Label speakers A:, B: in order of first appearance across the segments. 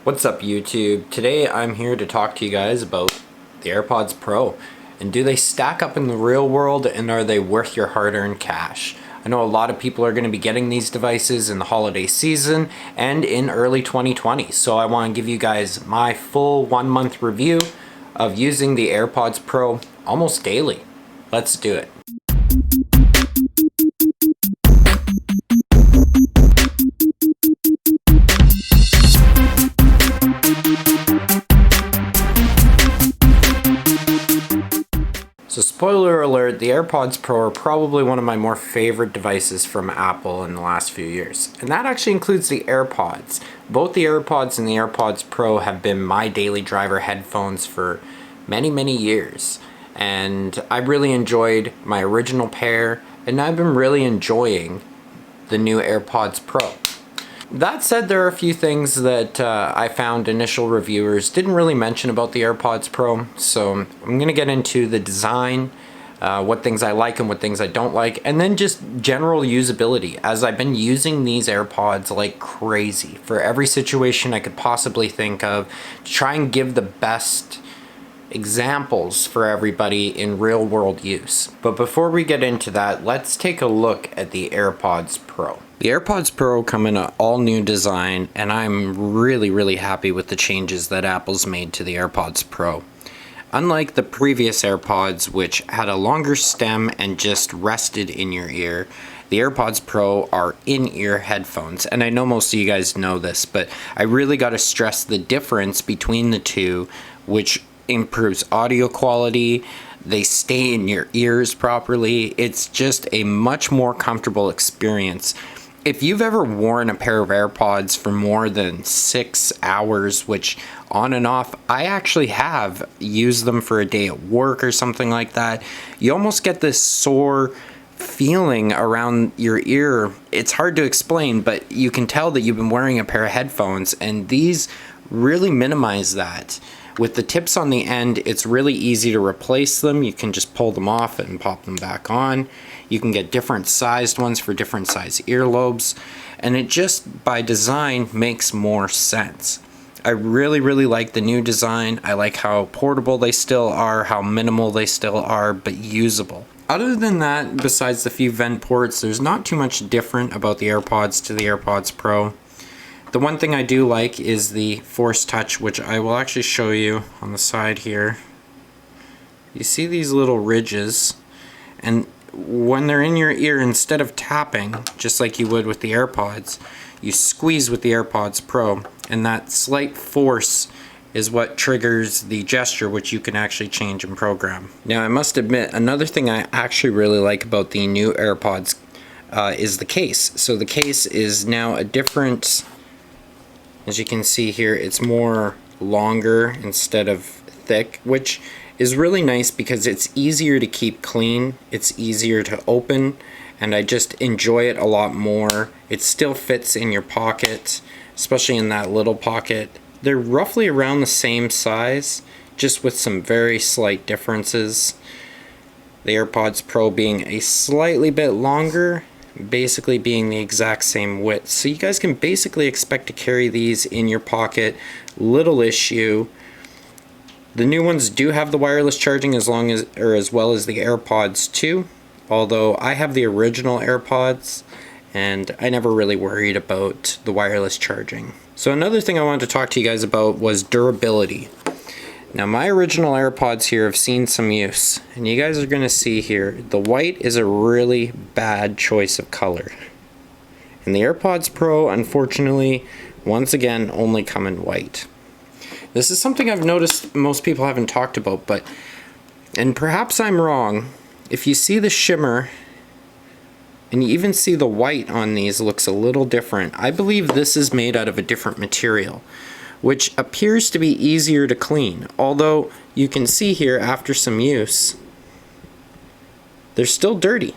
A: What's up YouTube? Today I'm here to talk to you guys about the Airpods Pro and do they stack up in the real world and are they worth your hard-earned cash? I know a lot of people are going to be getting these devices in the holiday season and in early 2020, so I want to give you guys my full 1-month review of using the Airpods Pro almost daily. Let's do it. So spoiler alert, the AirPods Pro are probably one of my more favorite devices from Apple in the last few years. And that actually includes the AirPods. Both the AirPods and the AirPods Pro have been my daily driver headphones for many years. And I really enjoyed my original pair, and I've been really enjoying the new AirPods Pro. That said, there are a few things that I found initial reviewers didn't really mention about the AirPods Pro, so I'm going to get into the design, what things I like and what things I don't like, and then just general usability, as I've been using these AirPods like crazy for every situation I could possibly think of to try and give the best examples for everybody in real world use. But before we get into that, let's take a look at the AirPods Pro. The AirPods Pro come in an all new design, and I'm really happy with the changes that Apple's made to the AirPods Pro. Unlike the previous AirPods, which had a longer stem and just rested in your ear, the AirPods Pro are in-ear headphones, and I know most of you guys know this, but I really got to stress the difference between the two, which improves audio quality. They stay in your ears properly. It's just a much more comfortable experience. If you've ever worn a pair of AirPods for more than 6 hours, which on and off, I actually have used them for a day at work or something like that, you almost get this sore feeling around your ear. It's hard to explain, but you can tell that you've been wearing a pair of headphones, and these really minimize that. With the tips on the end, it's really easy to replace them. You can just pull them off and pop them back on. You can get different sized ones for different size earlobes, and it just by design makes more sense. I really like the new design. I like how portable they still are, how minimal they still are, but usable. Other than that, besides the few vent ports, there's not too much different about the AirPods to the AirPods Pro. The one thing I do like is the Force Touch, which I will actually show you on the side here. You see these little ridges, and when they're in your ear, instead of tapping, just like you would with the AirPods, you squeeze with the AirPods Pro, and that slight force is what triggers the gesture, which you can actually change and program. Now, I must admit, another thing I actually really like about the new AirPods is the case. So the case is now a different... As you can see here, it's more longer instead of thick, which is really nice because it's easier to keep clean, it's easier to open, and I just enjoy it a lot more. It still fits in your pocket, especially in that little pocket. They're roughly around the same size, just with some very slight differences. The AirPods Pro being a slightly bit longer, basically being the exact same width. So you guys can basically expect to carry these in your pocket, little issue. The new ones do have the wireless charging as well as the AirPods 2, although I have the original AirPods and I never really worried about the wireless charging. So another thing I wanted to talk to you guys about was durability. Now, my original AirPods here have seen some use, and you guys are going to see here, the white is a really bad choice of color. And the AirPods Pro, unfortunately, once again, only come in white. This is something I've noticed most people haven't talked about, and perhaps I'm wrong, if you see the shimmer, and you even see the white on these looks a little different, I believe this is made out of a different material, which appears to be easier to clean, although you can see here after some use, they're still dirty.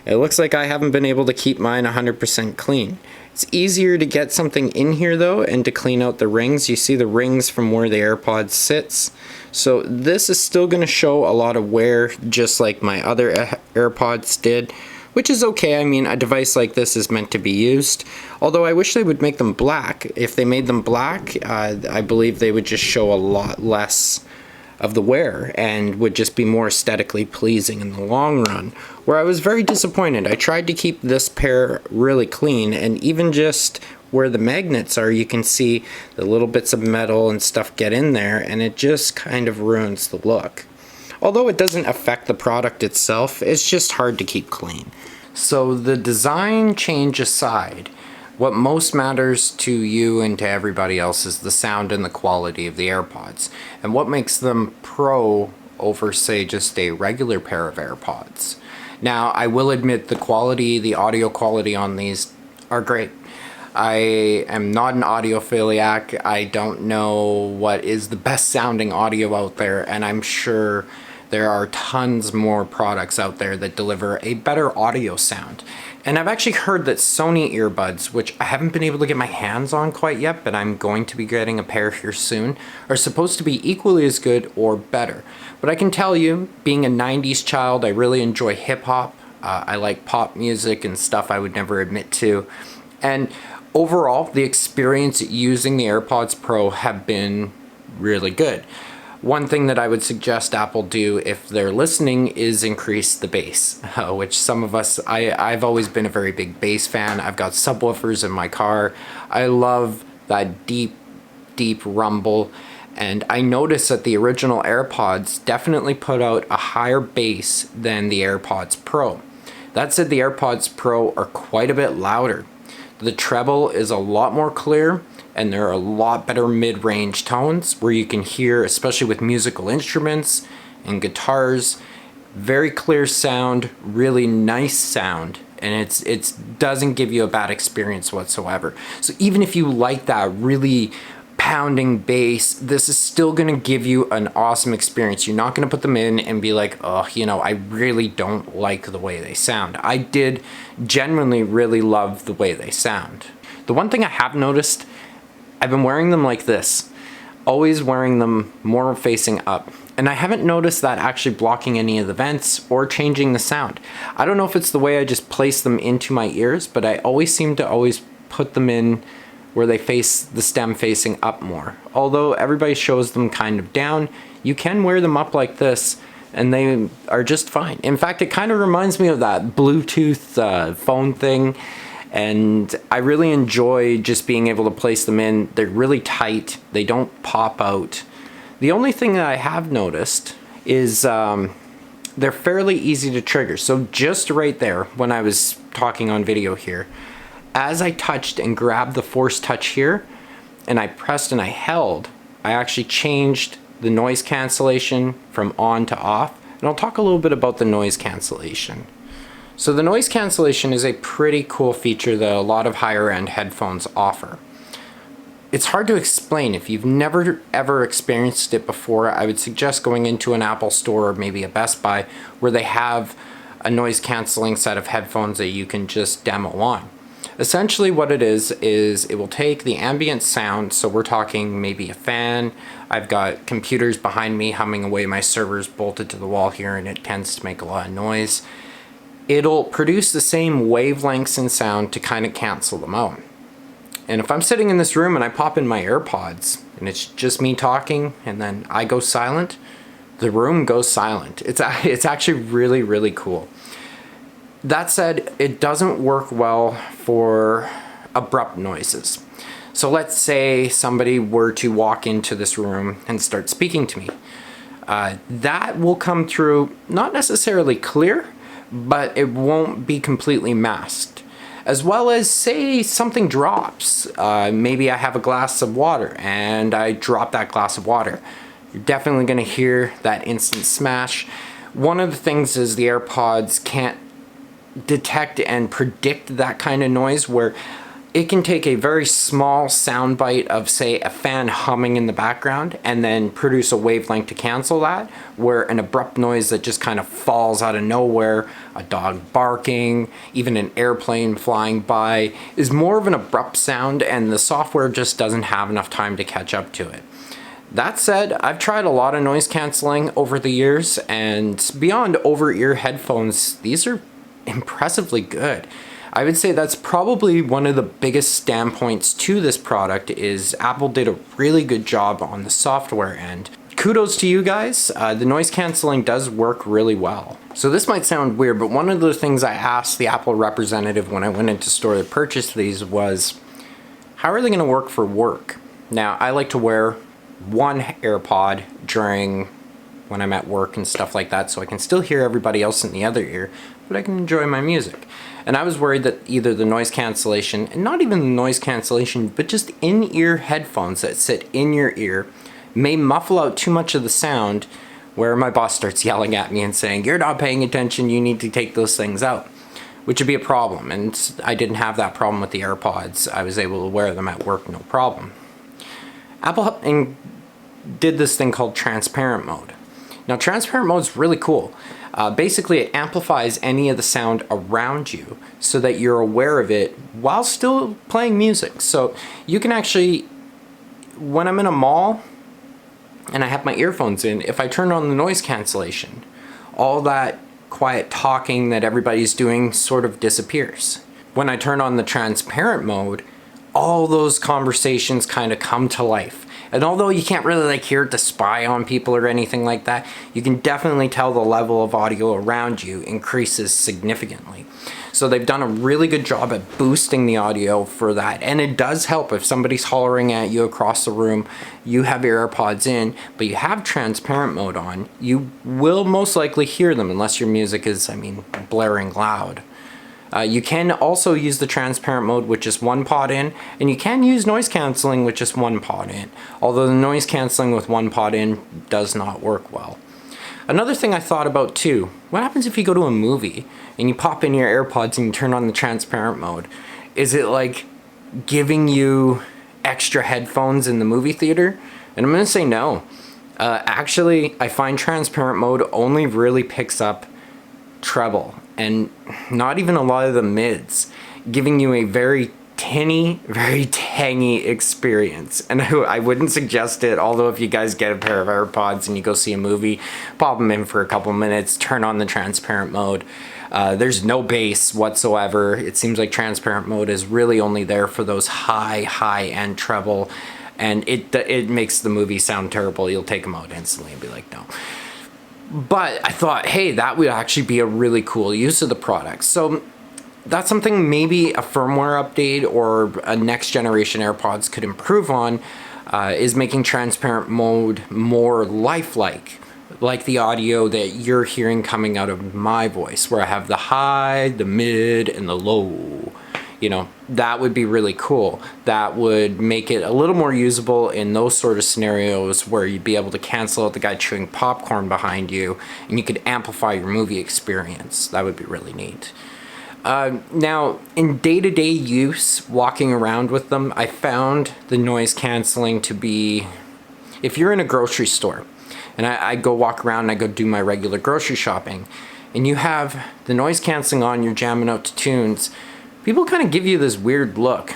A: It looks like I haven't been able to keep mine 100% clean. It's easier to get something in here though and to clean out the rings. You see the rings from where the AirPods sits. So this is still going to show a lot of wear just like my other AirPods did, which is okay. I mean, a device like this is meant to be used, although I wish they would make them black. If they made them black, I believe they would just show a lot less of the wear and would just be more aesthetically pleasing in the long run, where I was very disappointed. I tried to keep this pair really clean, and even just where the magnets are, you can see the little bits of metal and stuff get in there, and it just kind of ruins the look. Although it doesn't affect the product itself, it's just hard to keep clean. So the design change aside, what most matters to you and to everybody else is the sound and the quality of the AirPods, and what makes them pro over, say, just a regular pair of AirPods. Now, I will admit the audio quality on these are great. I am not an audiophiliac. I don't know what is the best sounding audio out there, and I'm sure there are tons more products out there that deliver a better audio sound. And I've actually heard that Sony earbuds, which I haven't been able to get my hands on quite yet, but I'm going to be getting a pair here soon, are supposed to be equally as good or better. But I can tell you, being a 90s child, I really enjoy hip-hop. I like pop music and stuff I would never admit to. And overall, the experience using the AirPods Pro have been really good. One thing that I would suggest Apple do if they're listening is increase the bass, which some of us, I've always been a very big bass fan. I've got subwoofers in my car. I love that deep rumble. And I noticed that the original AirPods definitely put out a higher bass than the AirPods Pro. That said, the AirPods Pro are quite a bit louder. The treble is a lot more clear, and there are a lot better mid-range tones where you can hear, especially with musical instruments and guitars, very clear sound, really nice sound, and it doesn't give you a bad experience whatsoever. So even if you like that really pounding bass, this is still gonna give you an awesome experience. You're not gonna put them in and be like, oh, I really don't like the way they sound. I did genuinely really love the way they sound. The one thing I have noticed, I've been wearing them like this, always wearing them more facing up. And I haven't noticed that actually blocking any of the vents or changing the sound. I don't know if it's the way I just place them into my ears, but I always seem to always put them in where they face the stem facing up more. Although everybody shows them kind of down, you can wear them up like this and they are just fine. In fact, it kind of reminds me of that Bluetooth phone thing. And I really enjoy just being able to place them in. They're really tight. They don't pop out. The only thing that I have noticed is they're fairly easy to trigger. So just right there, when I was talking on video here, as I touched and grabbed the force touch here, and I pressed and I held, I actually changed the noise cancellation from on to off. And I'll talk a little bit about the noise cancellation. So the noise cancellation is a pretty cool feature that a lot of higher end headphones offer. It's hard to explain. If you've never ever experienced it before, I would suggest going into an Apple store or maybe a Best Buy where they have a noise canceling set of headphones that you can just demo on. Essentially what it is it will take the ambient sound, so we're talking maybe a fan. I've got computers behind me humming away, my server's bolted to the wall here and it tends to make a lot of noise. It'll produce the same wavelengths in sound to kind of cancel them out. And if I'm sitting in this room and I pop in my AirPods and it's just me talking and then I go silent, the room goes silent. It's actually really, really cool. That said, it doesn't work well for abrupt noises. So let's say somebody were to walk into this room and start speaking to me. That will come through not necessarily clear, but it won't be completely masked. As well as, say something drops. Maybe I have a glass of water and I drop that glass of water. You're definitely going to hear that instant smash. One of the things is the AirPods can't detect and predict that kind of noise, where it can take a very small sound bite of, say, a fan humming in the background and then produce a wavelength to cancel that, where an abrupt noise that just kind of falls out of nowhere, a dog barking, even an airplane flying by, is more of an abrupt sound and the software just doesn't have enough time to catch up to it. That said, I've tried a lot of noise canceling over the years, and beyond over-ear headphones, these are impressively good. I would say that's probably one of the biggest standpoints to this product is Apple did a really good job on the software end. Kudos to you guys. The noise canceling does work really well. So this might sound weird, but one of the things I asked the Apple representative when I went into store to purchase these was, how are they going to work for work? Now, I like to wear one AirPod when I'm at work and stuff like that, so I can still hear everybody else in the other ear, but I can enjoy my music. And I was worried that either the noise cancellation, and not even the noise cancellation, but just in-ear headphones that sit in your ear may muffle out too much of the sound where my boss starts yelling at me and saying, "You're not paying attention, you need to take those things out," which would be a problem. And I didn't have that problem with the AirPods. I was able to wear them at work, no problem. Apple did this thing called transparent mode. Now, transparent mode is really cool. Basically, it amplifies any of the sound around you so that you're aware of it while still playing music. So you can actually, when I'm in a mall and I have my earphones in, if I turn on the noise cancellation, all that quiet talking that everybody's doing sort of disappears. When I turn on the transparent mode, all those conversations kind of come to life. And although you can't really hear it to spy on people or anything like that, you can definitely tell the level of audio around you increases significantly. So they've done a really good job at boosting the audio for that. And it does help if somebody's hollering at you across the room, you have your AirPods in, but you have transparent mode on, you will most likely hear them unless your music is, blaring loud. You can also use the transparent mode with just one pod in, and you can use noise cancelling with just one pod in, although the noise cancelling with one pod in does not work well. Another thing I thought about too, what happens if you go to a movie and you pop in your AirPods and you turn on the transparent mode? Is it like giving you extra headphones in the movie theater? And I'm going to say no. Actually, I find transparent mode only really picks up treble and not even a lot of the mids, giving you a very tinny, very tangy experience. And I wouldn't suggest it, although if you guys get a pair of AirPods and you go see a movie, pop them in for a couple minutes, turn on the transparent mode. There's no bass whatsoever. It seems like transparent mode is really only there for those high-end treble, and it makes the movie sound terrible. You'll take them out instantly and be like, no. But I thought, hey, that would actually be a really cool use of the product. So that's something maybe a firmware update or a next generation AirPods could improve on, is making transparent mode more lifelike, like the audio that you're hearing coming out of my voice, where I have the high, the mid, and the low. That would be really cool. That would make it a little more usable in those sort of scenarios where you'd be able to cancel out the guy chewing popcorn behind you and you could amplify your movie experience. That would be really neat. Now, in day-to-day use, walking around with them, I found the noise canceling to be, if you're in a grocery store, and I go walk around and I go do my regular grocery shopping, and you have the noise canceling on, you're jamming out to tunes, people kind of give you this weird look.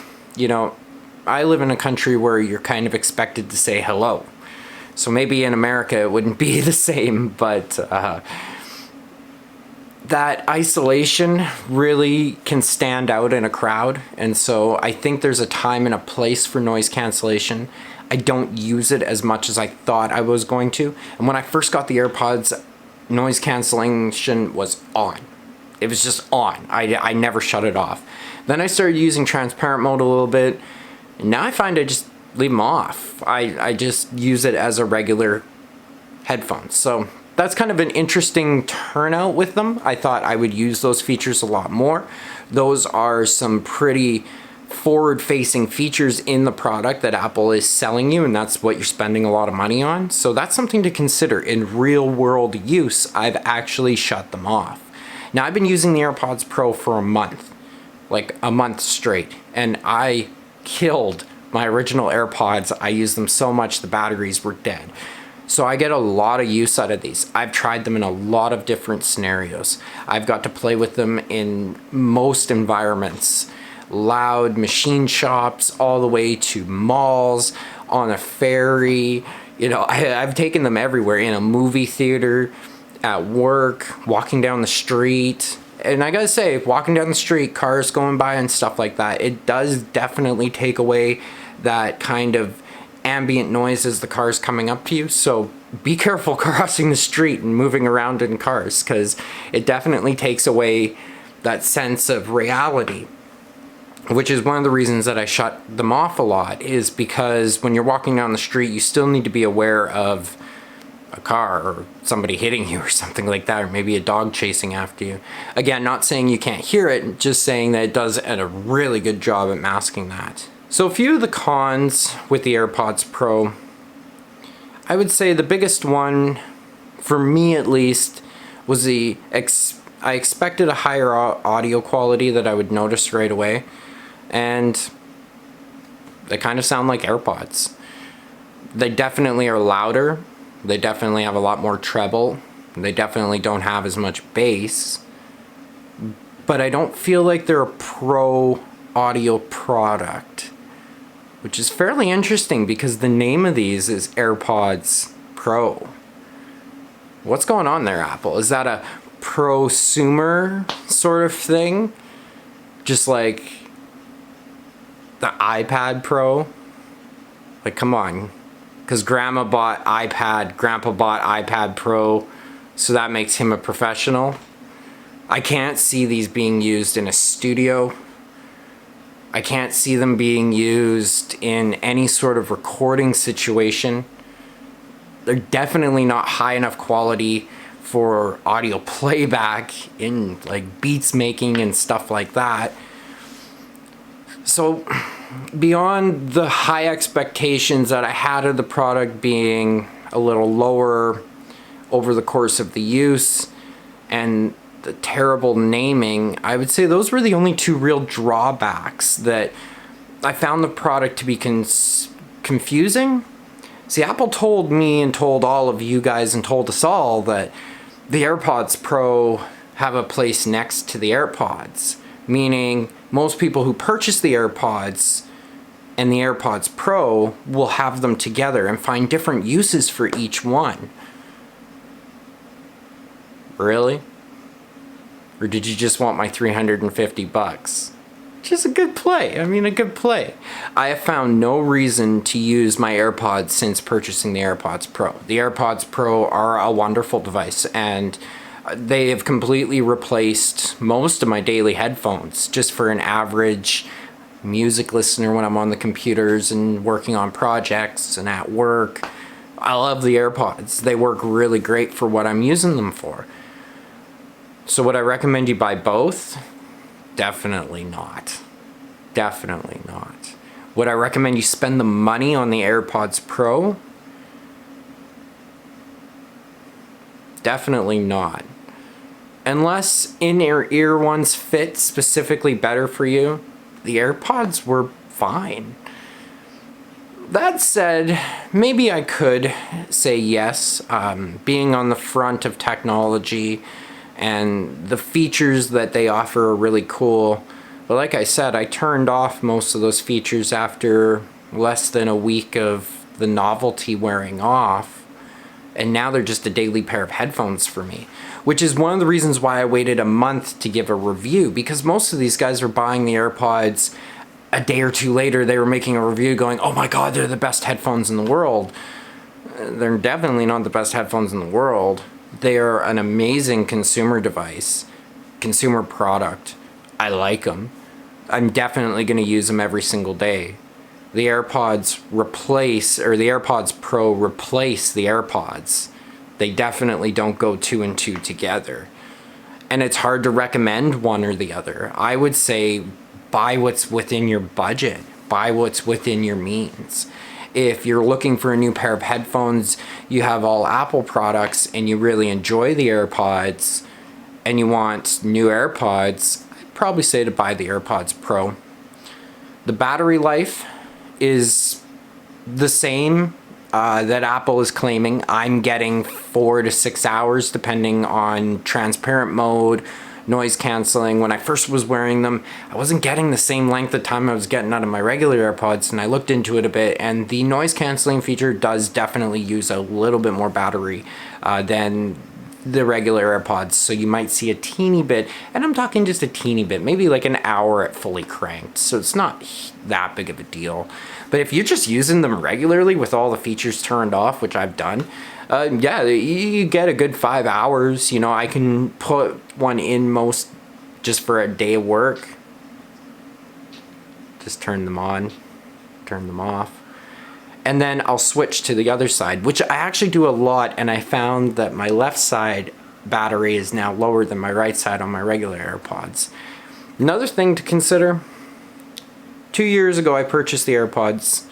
A: I live in a country where you're kind of expected to say hello. So maybe in America it wouldn't be the same, but that isolation really can stand out in a crowd. And so I think there's a time and a place for noise cancellation. I don't use it as much as I thought I was going to. And when I first got the AirPods, noise cancellation was on. It was just on. I never shut it off. Then I started using transparent mode a little bit, and now I find I just leave them off. I just use it as a regular headphone. So that's kind of an interesting turnout with them. I thought I would use those features a lot more. Those are some pretty forward-facing features in the product that Apple is selling you, and that's what you're spending a lot of money on. So that's something to consider. In real-world use, I've actually shut them off. Now, I've been using the AirPods Pro for a month straight, and I killed my original AirPods. I used them so much the batteries were dead. So I get a lot of use out of these. I've tried them in a lot of different scenarios. I've got to play with them in most environments. Loud machine shops, all the way to malls, on a ferry. I've taken them everywhere, in a movie theater, at work, walking down the street. And I gotta say, walking down the street, cars going by and stuff like that, it does definitely take away that kind of ambient noise as the car's coming up to you. So be careful crossing the street and moving around in cars, because it definitely takes away that sense of reality. Which is one of the reasons that I shut them off a lot, is because when you're walking down the street, you still need to be aware of a car or somebody hitting you or something like that, or maybe a dog chasing after you. Again, not saying you can't hear it, just saying that it does a really good job at masking that. So a few of the cons with the AirPods Pro, I would say the biggest one, for me at least, was I expected a higher audio quality that I would notice right away, and they kind of sound like AirPods. They definitely are louder. They definitely have a lot more treble. They definitely don't have as much bass. But I don't feel like they're a pro audio product, which is fairly interesting because the name of these is AirPods Pro. What's going on there, Apple? Is that a prosumer sort of thing? Just like the iPad Pro? Like, come on. Because grandma bought iPad, grandpa bought iPad Pro, so that makes him a professional. I can't see these being used in a studio. I can't see them being used in any sort of recording situation. They're definitely not high enough quality for audio playback in like beats making and stuff like that. So beyond the high expectations that I had of the product being a little lower over the course of the use and the terrible naming, I would say those were the only two real drawbacks that I found the product to be confusing. See, Apple told me and told all of you guys and told us all that the AirPods Pro have a place next to the AirPods, meaning most people who purchase the AirPods and the AirPods Pro will have them together and find different uses for each one. Really? Or did you just want my $350? Which is a good play. I mean, a good play. I have found no reason to use my AirPods since purchasing the AirPods Pro. The AirPods Pro are a wonderful device, and they have completely replaced most of my daily headphones just for an average music listener when I'm on the computers and working on projects and at work. I love the AirPods. They work really great for what I'm using them for. So would I recommend you buy both? Definitely not. Definitely not. Would I recommend you spend the money on the AirPods Pro? Definitely not. Unless in-ear ones fit specifically better for you, the AirPods were fine. That said, maybe I could say yes. Being on the front of technology and the features that they offer are really cool. But like I said, I turned off most of those features after less than a week of the novelty wearing off. And now they're just a daily pair of headphones for me. Which is one of the reasons why I waited a month to give a review, because most of these guys are buying the AirPods a day or two later. They were making a review going, oh my god, they're the best headphones in the world. They're definitely not the best headphones in the world. They are an amazing consumer device, consumer product. I like them. I'm definitely going to use them every single day. The AirPods the AirPods Pro replace the AirPods. They definitely don't go two and two together. And it's hard to recommend one or the other. I would say buy what's within your budget. Buy what's within your means. If you're looking for a new pair of headphones, you have all Apple products and you really enjoy the AirPods and you want new AirPods, I'd probably say to buy the AirPods Pro. The battery life is the same that Apple is claiming. I'm getting 4 to 6 hours depending on transparent mode, noise canceling. When I first was wearing them, I wasn't getting the same length of time I was getting out of my regular AirPods, and I looked into it a bit, and the noise canceling feature does definitely use a little bit more battery than the regular AirPods, so you might see a teeny bit, and I'm talking just a teeny bit, maybe like an hour at fully cranked, so it's not that big of a deal. But if you're just using them regularly with all the features turned off, which I've done, yeah, you get a good 5 hours. You know, I can put one in most just for a day of work. Just turn them on, turn them off. And then I'll switch to the other side, which I actually do a lot, and I found that my left side battery is now lower than my right side on my regular AirPods. Another thing to consider, 2 years ago I purchased the AirPods,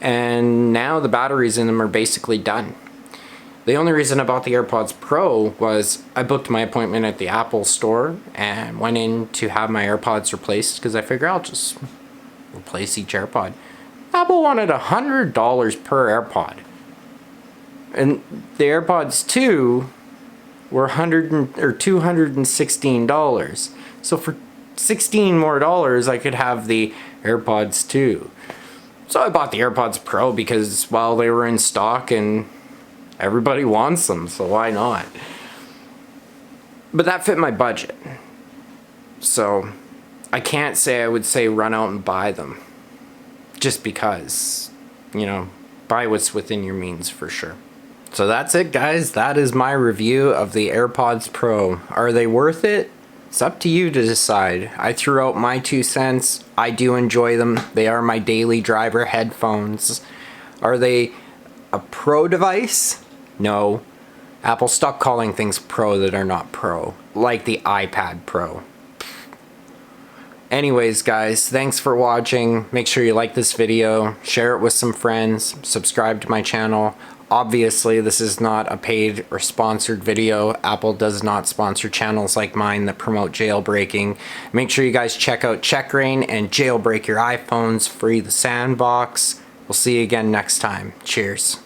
A: and now the batteries in them are basically done. The only reason I bought the AirPods Pro was I booked my appointment at the Apple store and went in to have my AirPods replaced because I figure I'll just replace each AirPod. Apple wanted $100 per AirPod, and the AirPods 2 were $216. So for $16 more I could have the AirPods 2. So I bought the AirPods Pro because, well, they were in stock and everybody wants them, so why not? But that fit my budget, so I can't say I would say run out and buy them. Just because, you know, buy what's within your means for sure. So that's it, guys. That is my review of the AirPods Pro. Are they worth it? It's up to you to decide. I threw out my 2 cents. I do enjoy them. They are my daily driver headphones. Are they a pro device? No. Apple, stop calling things pro that are not pro. Like the iPad Pro. Anyways, guys, thanks for watching. Make sure you like this video, share it with some friends, subscribe to my channel. Obviously, this is not a paid or sponsored video. Apple does not sponsor channels like mine that promote jailbreaking. Make sure you guys check out CheckRain and Jailbreak Your iPhones, free the sandbox. We'll see you again next time. Cheers.